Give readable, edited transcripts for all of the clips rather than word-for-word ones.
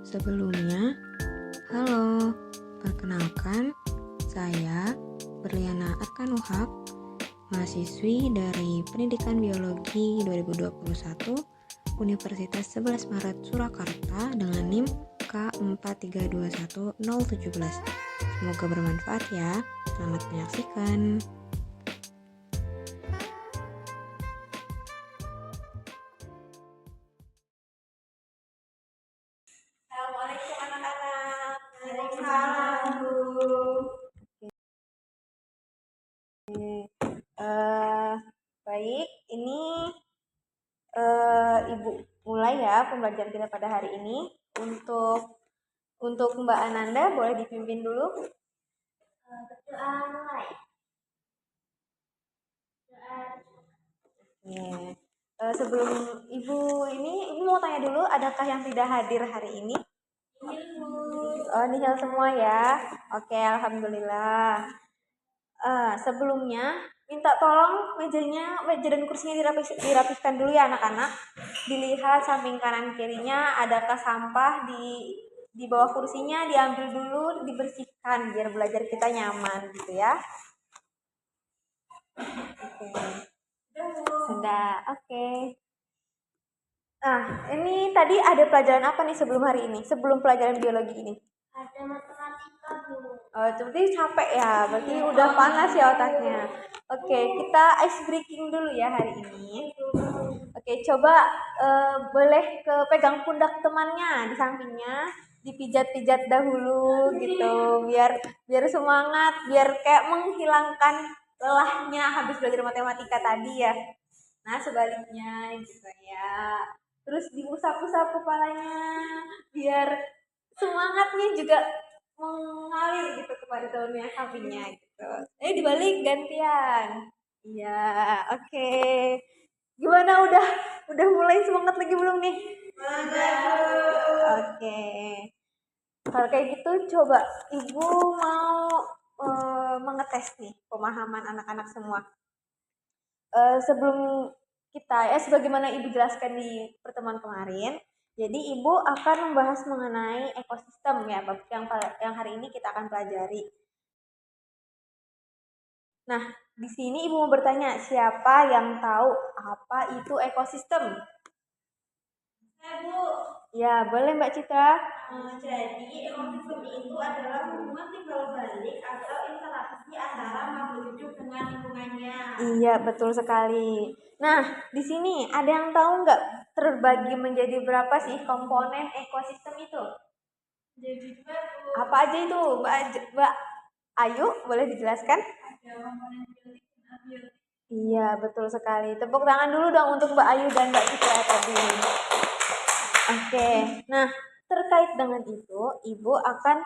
Sebelumnya, halo, perkenalkan, saya Berliana Arkanuhak, mahasiswi dari Pendidikan Biologi 2021 Universitas 11 Maret Surakarta dengan NIM K4321017. Semoga bermanfaat ya. Selamat menyaksikan. Assalamualaikum anak-anak. Waalaikumsalam, Bu. Baik, ini Ibu mulai ya pembelajaran kita pada hari ini. Untuk Mbak Ananda boleh dipimpin dulu. Berdoa mulai. Sebelum Ibu mau tanya dulu, adakah yang tidak hadir hari ini? Oh, nihil semua ya. Oke, alhamdulillah. Sebelumnya minta tolong meja dan kursinya dirapihkan dulu ya anak-anak. Dilihat samping kanan kirinya adakah sampah di bawah kursinya, diambil dulu, dibersihkan biar belajar kita nyaman gitu ya. Oke. Sudah, oke. Nah, ini tadi ada pelajaran apa nih sebelum hari ini? Sebelum pelajaran biologi ini? Ada matematika, Bu. Oh, berarti capek ya. Berarti udah panas ya otaknya. Oke, kita ice breaking dulu ya hari ini. Oke, coba boleh pegang pundak temannya di sampingnya, dipijat-pijat dahulu gitu, biar semangat, biar kayak menghilangkan lelahnya habis belajar matematika tadi ya. Nah, sebaliknya gitu ya. Terus diusap-usap kepalanya biar semangatnya juga mengalir gitu kepada teman yang sampingnya gitu. Dibalik gantian. Iya, oke. Gimana udah mulai semangat lagi belum nih? Oke. Kalau kayak gitu coba Ibu mau mengetes nih pemahaman anak-anak semua. Sebelum kita sebagaimana Ibu jelaskan di pertemuan kemarin, jadi Ibu akan membahas mengenai ekosistem ya, bab yang hari ini kita akan pelajari. Nah, di sini Ibu mau bertanya, siapa yang tahu apa itu ekosistem? Bu. Ya, boleh Mbak Citra. Jadi, ekosistem itu adalah hubungan timbal balik atau interaksi antara makhluk hidup dengan lingkungannya. Iya, betul sekali. Nah, di sini ada yang tahu nggak terbagi menjadi berapa sih komponen ekosistem itu? Jadi apa aja itu, Mbak Ayu? Boleh dijelaskan? Ada komponen biotik dan abiotik. Iya, betul sekali. Tepuk tangan dulu dong untuk Mbak Ayu dan Mbak Citra tadi. Oke, nah terkait dengan itu, Ibu akan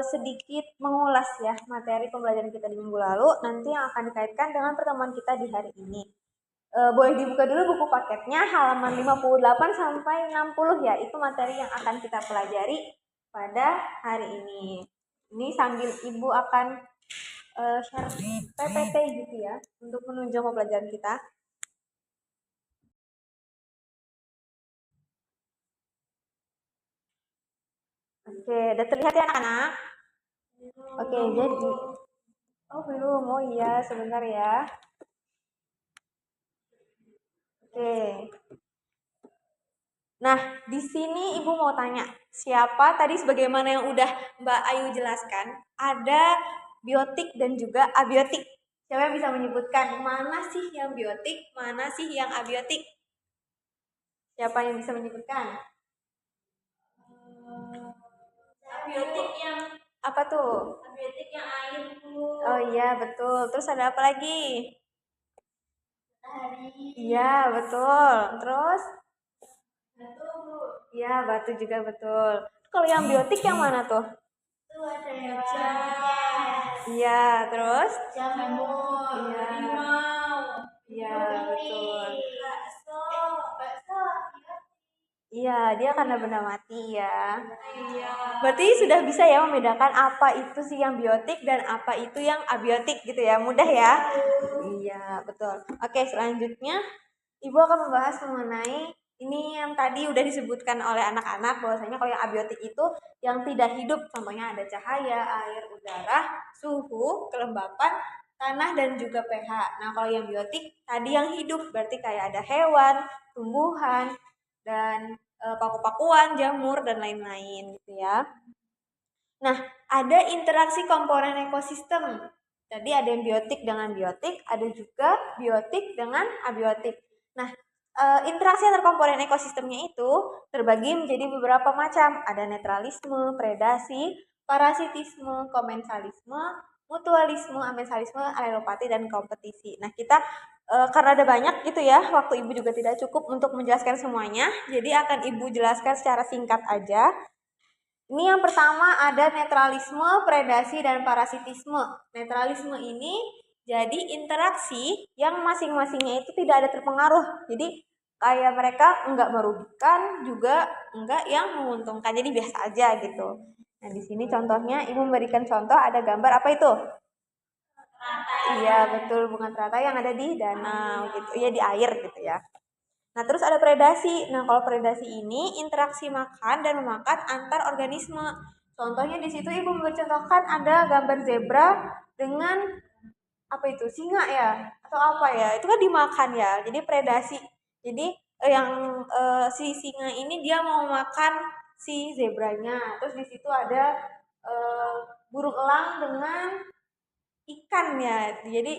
sedikit mengulas ya materi pembelajaran kita di minggu lalu, nanti yang akan dikaitkan dengan pertemuan kita di hari ini. Boleh dibuka dulu buku paketnya halaman 58 sampai 60 ya, itu materi yang akan kita pelajari pada hari ini. Ini sambil Ibu akan share PPT gitu ya, untuk menunjang pembelajaran kita. Oke, udah terlihat ya anak-anak? Oke, jadi oh belum, oh iya sebentar ya. Oke. Nah, di sini Ibu mau tanya, siapa tadi sebagaimana yang udah Mbak Ayu jelaskan, ada biotik dan juga abiotik. Siapa yang bisa menyebutkan mana sih yang biotik, mana sih yang abiotik? Siapa yang bisa menyebutkan? Abiotik yang apa tuh? Abiotik yang air, Bu. Oh iya, betul. Terus ada apa lagi? Matahari. Iya, betul. Terus? Batu, Bu. Iya, batu juga betul. Kalau yang biotik yang mana tuh? Itu ada yang iya, terus? Jamur. Iya. Harimau. Iya, betul. Bakso. Bakso. Iya, dia karena benda mati ya. Iya. Berarti sudah bisa ya membedakan apa itu sih yang biotik dan apa itu yang abiotik gitu ya. Mudah ya? Iya, betul. Oke, selanjutnya Ibu akan membahas mengenai Ini yang tadi udah disebutkan oleh anak-anak bahwasanya kalau yang abiotik itu yang tidak hidup, contohnya ada cahaya, air, udara, suhu, kelembapan, tanah, dan juga pH. Nah, kalau yang biotik tadi yang hidup, berarti kayak ada hewan, tumbuhan, dan paku-pakuan, jamur, dan lain-lain gitu ya. Nah, ada interaksi komponen ekosistem. Jadi ada yang biotik dengan biotik, ada juga biotik dengan abiotik. Nah, interaksi antar komponen ekosistemnya itu terbagi menjadi beberapa macam. Ada netralisme, predasi, parasitisme, komensalisme, mutualisme, amensalisme, alelopati, dan kompetisi. Nah, kita karena ada banyak gitu ya, waktu Ibu juga tidak cukup untuk menjelaskan semuanya, jadi akan Ibu jelaskan secara singkat aja. Ini yang pertama ada netralisme, predasi, dan parasitisme. Netralisme ini jadi interaksi yang masing-masingnya itu tidak ada terpengaruh. Jadi kayak mereka enggak merugikan juga enggak yang menguntungkan. Jadi biasa aja gitu. Nah, di sini contohnya Ibu memberikan contoh ada gambar apa itu? Iya, betul, bunga teratai yang ada di danau gitu. Iya, di air gitu ya. Nah, terus ada predasi. Nah, kalau predasi ini interaksi makan dan memakan antar organisme. Contohnya di situ Ibu mencontohkan ada gambar zebra dengan apa itu? Singa ya? Atau apa ya? Itu kan dimakan ya. Jadi predasi. Jadi si singa ini dia mau makan si zebranya. Terus di situ ada burung elang dengan ikan ya. Jadi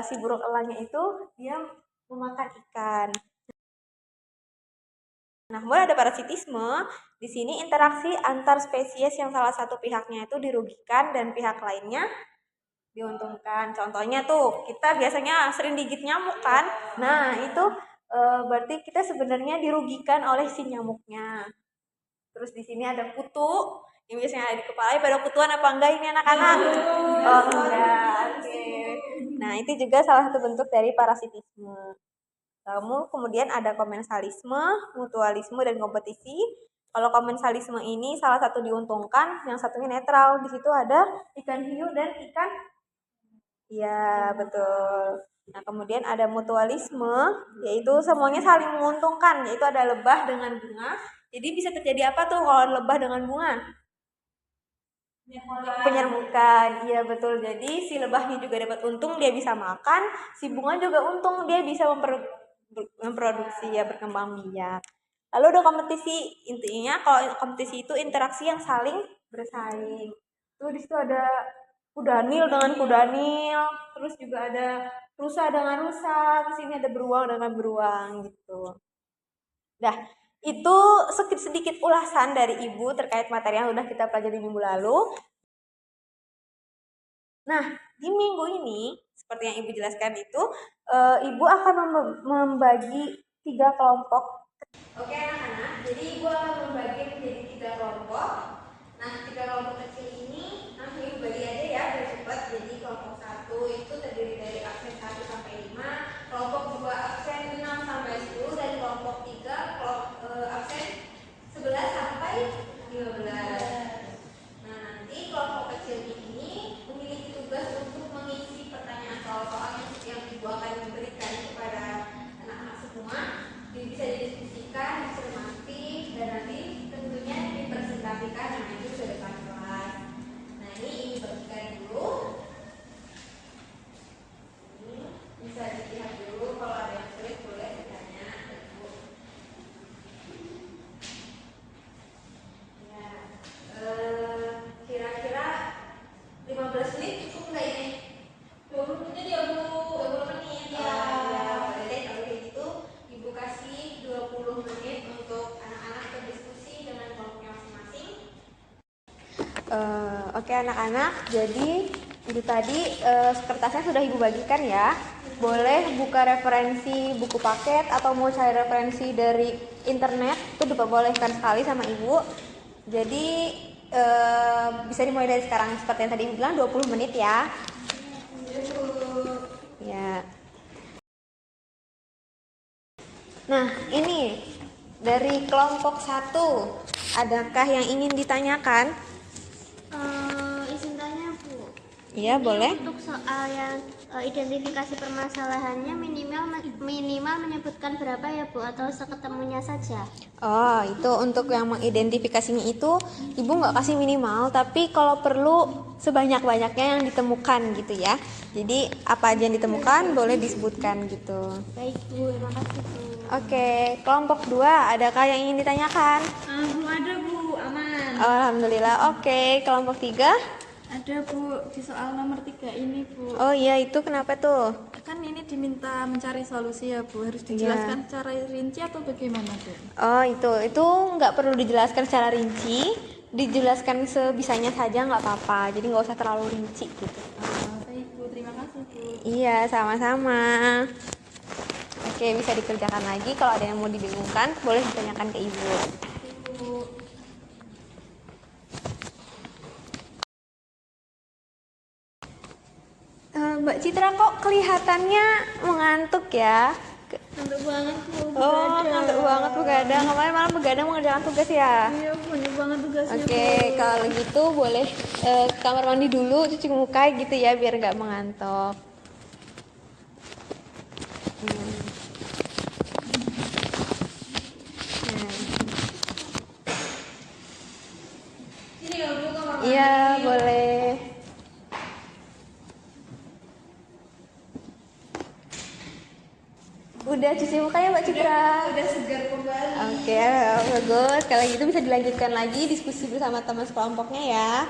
si burung elangnya itu dia memakan ikan. Nah, kemudian ada parasitisme. Di sini interaksi antar spesies yang salah satu pihaknya itu dirugikan dan pihak lainnya diuntungkan. Contohnya tuh, kita biasanya sering digigit nyamuk kan? Nah, itu berarti kita sebenarnya dirugikan oleh si nyamuknya. Terus di sini ada kutu. Yang biasanya ada di kepala, pada kutuan apa enggak ini anak-anak? Oh, enggak. Oke. Nah, itu juga salah satu bentuk dari parasitisme. Kemudian ada komensalisme, mutualisme, dan kompetisi. Kalau komensalisme ini salah satu diuntungkan, yang satunya netral. Di situ ada ikan hiu dan ikan. Iya, betul. Nah, kemudian ada mutualisme, yaitu semuanya saling menguntungkan, yaitu ada lebah dengan bunga. Jadi bisa terjadi apa tuh kalau lebah dengan bunga? Penyerbukan, iya betul. Jadi si lebahnya juga dapat untung, dia bisa makan. Si bunga juga untung, dia bisa memproduksi ya, berkembang biak. Lalu ada kompetisi. Intinya kalau kompetisi itu interaksi yang saling bersaing. Tuh di situ ada kudanil dengan kudanil, terus juga ada rusa dengan rusa, terus ini ada beruang dengan beruang gitu. Dah, itu sedikit ulasan dari Ibu terkait materi yang sudah kita pelajari minggu lalu. Nah, di minggu ini, seperti yang Ibu jelaskan itu, Ibu akan membagi 3 kelompok. Oke anak-anak, jadi Ibu akan membagi menjadi 3 kelompok. Nah, 3 kelompok kecil ini langsung Ibu bagi aja ya, biar cepat. Jadi kelompok 1 itu terdiri dari absen 1 sampai 5, kelompok 2 absen 6 sampai 10, dan kelompok 3 absen 11 sampai 15. Nah, nanti kelompok kecil ini memiliki tugas untuk mengisi pertanyaan soal-soal yang Ibu akan berikan kepada anak-anak semua. Jadi bisa didiskusikan, dicermati, dan nanti tentunya dipresentasikan. Nah, itu sudah depan kelas. Nah, ini Ibu bagikan dulu. Ini bisa dilihat dulu, kalau ada yang sulit boleh ditanya ke Ibu. Ya, kira-kira 15 menit cukup nggak ini? 20 menit ya Bu. 20 menit ya. Boleh deh kalau kayak gitu. Ibu kasih 20 menit untuk anak-anak berdiskusi dengan kelompoknya masing-masing. Oke anak-anak, jadi itu tadi kertasnya sudah Ibu bagikan ya. Boleh buka referensi buku paket atau mau cari referensi dari internet, itu diperbolehkan sekali sama Ibu. Jadi bisa dimulai dari sekarang seperti yang tadi Ibu bilang 20 menit ya. Ya. Nah, ini dari kelompok 1, adakah yang ingin ditanyakan? Izin tanya Bu. Iya, boleh. Untuk soal yang identifikasi permasalahannya minimal menyebutkan berapa ya Bu, atau seketemunya saja? Oh, itu untuk yang mengidentifikasinya itu ibu nggak kasih minimal, tapi kalau perlu sebanyak-banyaknya yang ditemukan gitu ya. Jadi apa aja yang ditemukan boleh disebutkan gitu. Baik Bu, terima kasih Bu. Oke, kelompok 2, adakah yang ingin ditanyakan? Belum ada Bu, aman. Alhamdulillah. Oke, kelompok 3. Ada Bu, di soal nomor 3 ini Bu. Oh iya, itu kenapa tuh? Kan ini diminta mencari solusi ya Bu, harus dijelaskan secara rinci atau bagaimana Bu? Oh itu nggak perlu dijelaskan secara rinci, dijelaskan sebisanya saja nggak apa-apa. Jadi nggak usah terlalu rinci gitu. Baik Bu, terima kasih Bu. Iya, sama-sama. Oke, bisa dikerjakan lagi. Kalau ada yang mau dibingungkan, boleh ditanyakan ke ibu. Mbak Citra kok kelihatannya mengantuk ya? Ngantuk banget Bu. Oh, ngantuk banget begadang. Kemarin malam begadang mengerjakan tugas ya? Iya, banyak banget tugasnya Oke, Bu. kalau gitu boleh ke kamar mandi dulu, cuci muka gitu ya, biar nggak mengantuk. Iya, boleh. Udah cuci muka ya Mbak Citra? Udah segar kembali. Oke, bagus. Kalau gitu bisa dilanjutkan lagi diskusi bersama teman sekelompoknya ya.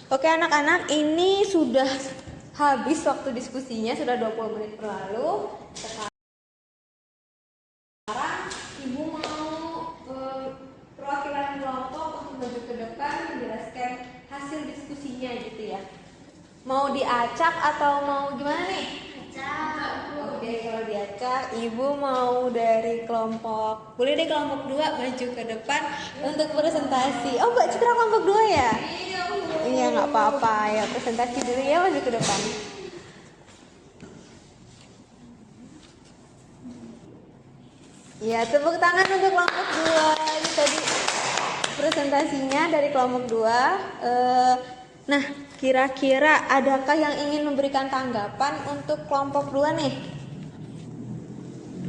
Oke anak-anak, ini sudah habis waktu diskusinya, sudah 20 menit berlalu. Sekarang Ibu mau perwakilan kelompok untuk maju ke depan menjelaskan hasil diskusinya gitu ya. Mau diacak atau mau gimana nih? Acak. Oke, kalau diacak, Ibu mau dari kelompok, boleh deh kelompok 2 maju ke depan untuk presentasi. Oh, Mbak Citra kelompok 2 ya? Iya, nggak apa-apa. Ya, presentasi dulu ya, maju ke depan. Ya, tepuk tangan untuk kelompok 2. Ini tadi presentasinya dari kelompok 2. Nah, kira-kira adakah yang ingin memberikan tanggapan untuk kelompok 2 nih?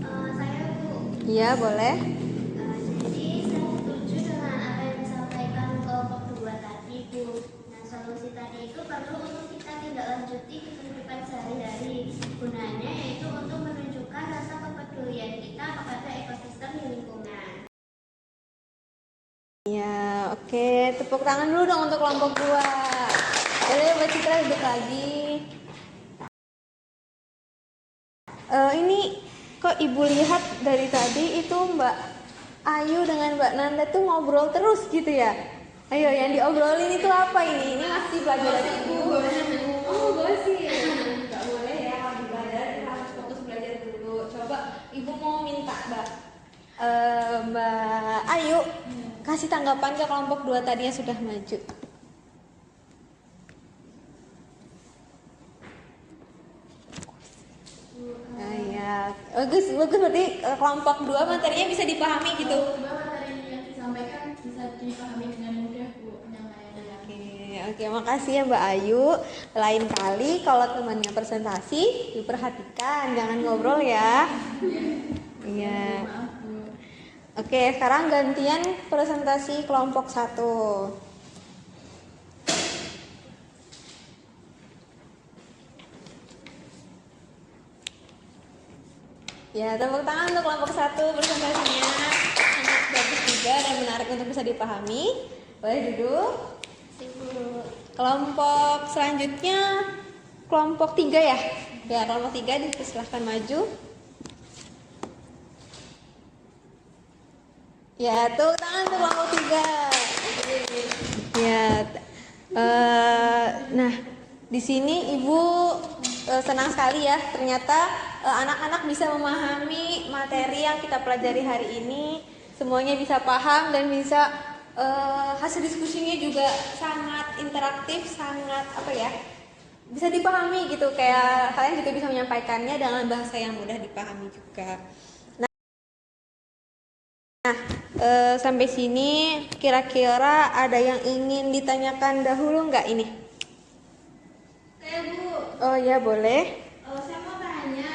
Saya Bu. Iya, boleh. Jadi saya setuju dengan apa yang disampaikan kelompok 2 tadi Bu. Nah, solusi tadi itu perlu untuk kita tindak lanjuti ke kehidupan sehari-hari. Gunanya yaitu untuk menunjukkan rasa kepedulian kita kepada ekosistem di lingkungan. Ya, oke. Tepuk tangan dulu dong untuk kelompok 2. Boleh Mbak Citra duduk lagi. Ini kok Ibu lihat dari tadi itu Mbak Ayu dengan Mbak Nanda tuh ngobrol terus gitu ya? Ayo, yang diobrolin itu apa ini? Ini masih pelajaran Ibu. Oh, gosip. Nggak boleh ya kalau belajar, kita harus fokus belajar dulu. Coba Ibu mau minta Mbak Ayu kasih tanggapan ke kelompok 2 tadi yang sudah maju. Ya, bagus berarti kelompok 2 materinya bisa dipahami gitu. Materi yang disampaikan bisa dipahami dengan mudah Bu, penyampaiannya. Oke, makasih ya Mbak Ayu. Lain kali kalau temannya presentasi, diperhatikan, jangan ngobrol ya. Iya. Maaf Bu. Oke, sekarang gantian presentasi kelompok 1. Ya, tepuk tangan untuk kelompok 1, presentasinya sangat bagus juga dan menarik untuk bisa dipahami. Boleh duduk. Kelompok selanjutnya kelompok 3 ya. Ya, kelompok 3 dipersilahkan maju. Ya, tepuk tangan untuk kelompok 3. Ya. Nah, di sini Ibu senang sekali ya, ternyata anak-anak bisa memahami materi yang kita pelajari hari ini, semuanya bisa paham dan bisa hasil diskusinya juga sangat interaktif, sangat bisa dipahami gitu, kayak kalian juga bisa menyampaikannya dengan bahasa yang mudah dipahami juga. Nah, sampai sini kira-kira ada yang ingin ditanyakan dahulu nggak ini? Saya Bu, Oh ya boleh. saya mau tanya,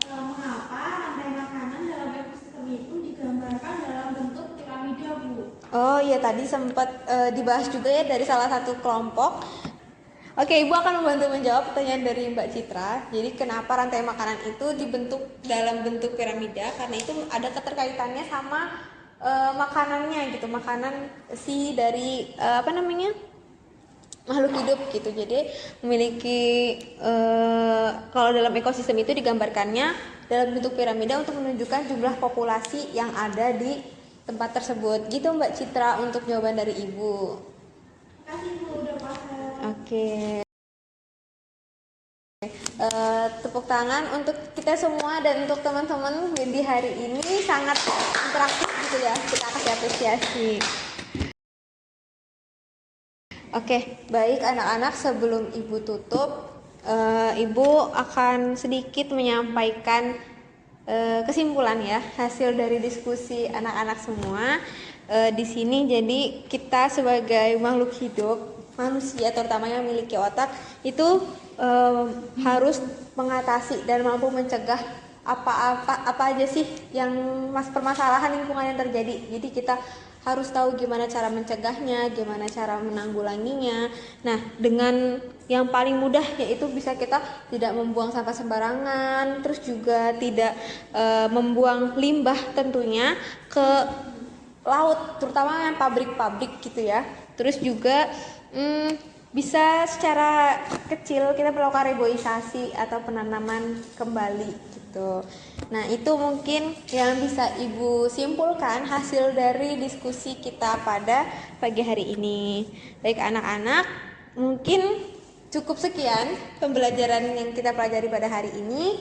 mengapa rantai makanan dalam ekosistem itu digambarkan dalam bentuk piramida Bu? Oh ya tadi sempat dibahas juga ya dari salah satu kelompok. Oke, Ibu akan membantu menjawab pertanyaan dari Mbak Citra. Jadi kenapa rantai makanan itu dibentuk dalam bentuk piramida? Karena itu ada keterkaitannya sama makanannya gitu, makanan si dari apa namanya, makhluk hidup gitu. Jadi memiliki kalau dalam ekosistem itu digambarkannya dalam bentuk piramida untuk menunjukkan jumlah populasi yang ada di tempat tersebut. Gitu Mbak Citra untuk jawaban dari Ibu. Kasih Bu, udah paham. Oke. Tepuk tangan untuk kita semua dan untuk teman-teman di hari ini sangat interaktif gitu ya, kita kasih apresiasi. Oke, baik anak-anak, sebelum Ibu tutup, Ibu akan sedikit menyampaikan kesimpulan ya, hasil dari diskusi anak-anak semua. Di sini jadi kita sebagai makhluk hidup, manusia terutama yang memiliki otak itu harus mengatasi dan mampu mencegah apa aja sih yang permasalahan lingkungan yang terjadi. Jadi kita harus tahu gimana cara mencegahnya, gimana cara menanggulanginya. Nah, dengan yang paling mudah yaitu bisa kita tidak membuang sampah sembarangan, terus juga tidak membuang limbah tentunya ke laut, terutama yang pabrik-pabrik gitu ya. Terus juga bisa secara kecil kita melakukan reboisasi atau penanaman kembali gitu. Nah, itu mungkin yang bisa Ibu simpulkan hasil dari diskusi kita pada pagi hari ini. Baik anak-anak, mungkin cukup sekian pembelajaran yang kita pelajari pada hari ini.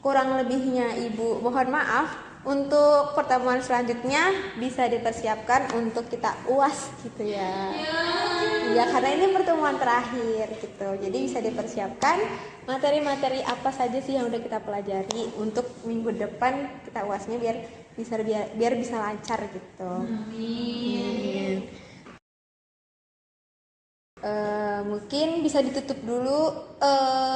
Kurang lebihnya Ibu mohon maaf. Untuk pertemuan selanjutnya bisa dipersiapkan untuk kita UAS gitu ya. Ya, karena ini pertemuan terakhir gitu. Jadi bisa dipersiapkan materi-materi apa saja sih yang udah kita pelajari untuk minggu depan kita UASnya biar bisa lancar gitu. Amin. Mungkin bisa ditutup dulu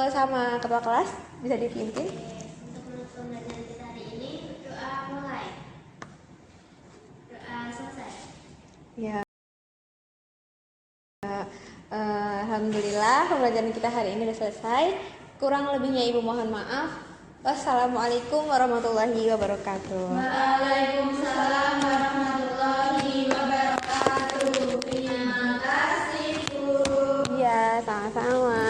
sama ketua kelas, bisa dipimpin. Untuk menutup pembelajaran kita hari ini, doa mulai. Doa selesai. Ya. Alhamdulillah pembelajaran kita hari ini sudah selesai. Kurang lebihnya Ibu mohon maaf. Wassalamualaikum warahmatullahi wabarakatuh. Waalaikumsalam warahmatullahi wabarakatuh. Terima kasih Bu. Iya, sama-sama.